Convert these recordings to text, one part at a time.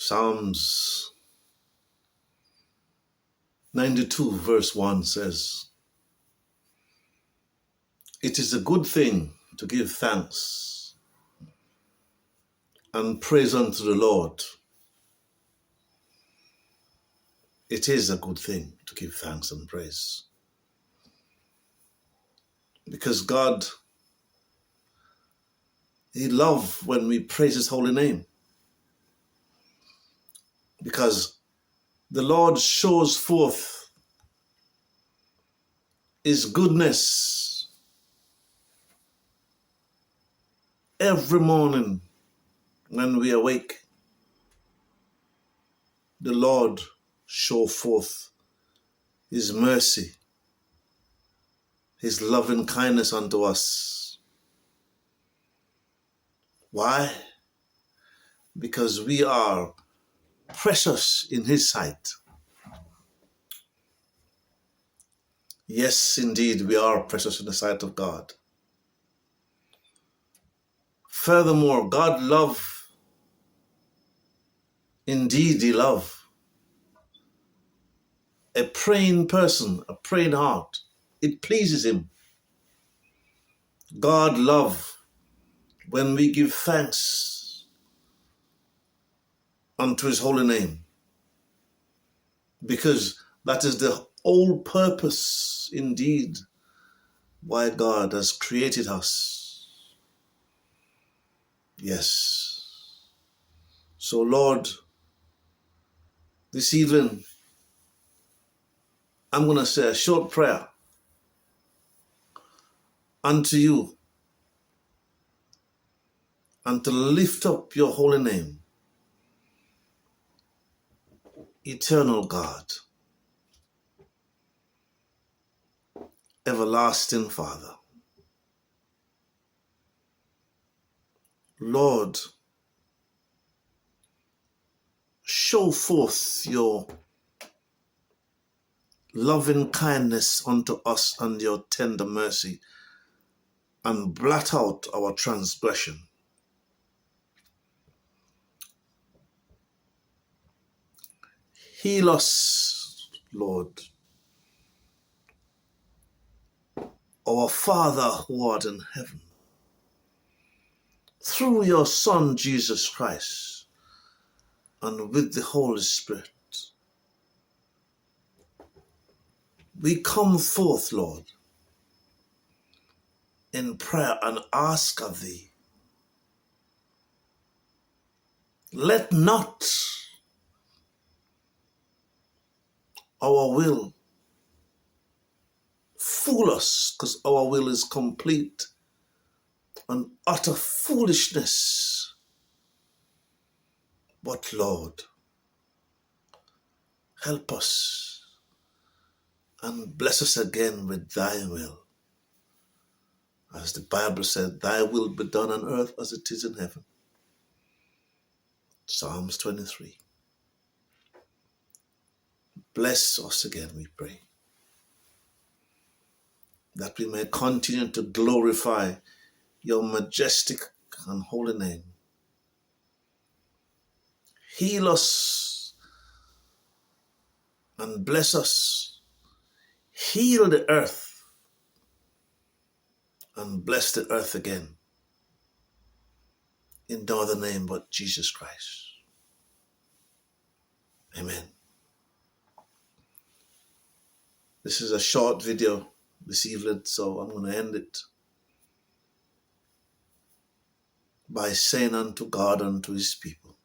Psalms 92 verse 1 says, "It is a good thing to give thanks and praise unto the Lord." It is a good thing to give thanks and praise. Because God, He loves when we praise His holy name. Because the Lord shows forth His goodness every morning when we awake. The Lord show forth His mercy, His loving kindness unto us. Why? Because we are precious in His sight. Yes, indeed, we are precious in the sight of God. Furthermore, God love, indeed He love a praying person, a praying heart. It pleases Him. God love when we give thanks unto His holy name, because that is the whole purpose, indeed, why God has created us. Yes. So, Lord, this evening, I'm going to say a short prayer unto you and to lift up your holy name. Eternal God, everlasting Father, Lord, show forth your loving kindness unto us and your tender mercy, and blot out our transgression. Heal us, Lord, our Father who art in heaven, through your Son, Jesus Christ, and with the Holy Spirit. We come forth, Lord, in prayer and ask of thee, let not our will fool us, because our will is complete and utter foolishness. But Lord, help us and bless us again with thy will. As the Bible said, thy will be done on earth as it is in heaven. Psalms 23. Bless us again, we pray, that we may continue to glorify your majestic and holy name. Heal us and bless us. Heal the earth and bless the earth again. In no other name but Jesus Christ. Amen. This is a short video this evening, so I'm going to end it by saying unto God and to his people,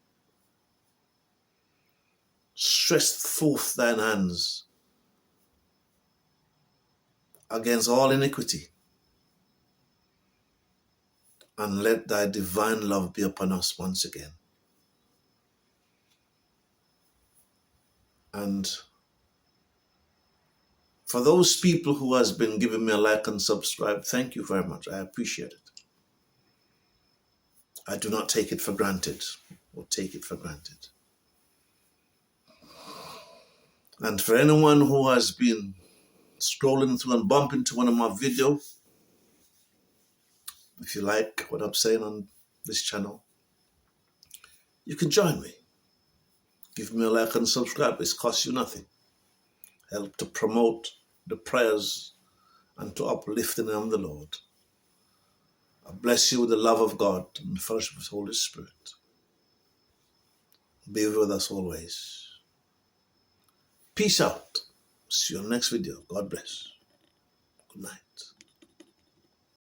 stretch forth thine hands against all iniquity, and let thy divine love be upon us once again. And for those people who has been giving me a like and subscribe, thank you very much. I appreciate it. I do not take it for granted or take it for granted. And for anyone who has been scrolling through and bumping into one of my videos, if you like what I'm saying on this channel, you can join me. Give me a like and subscribe. It costs you nothing. Help to promote the prayers and to uplift the name of the Lord. I bless you with the love of God and the fellowship of the Holy Spirit. Be with us always. Peace out. See you in the next video. God bless. Good night.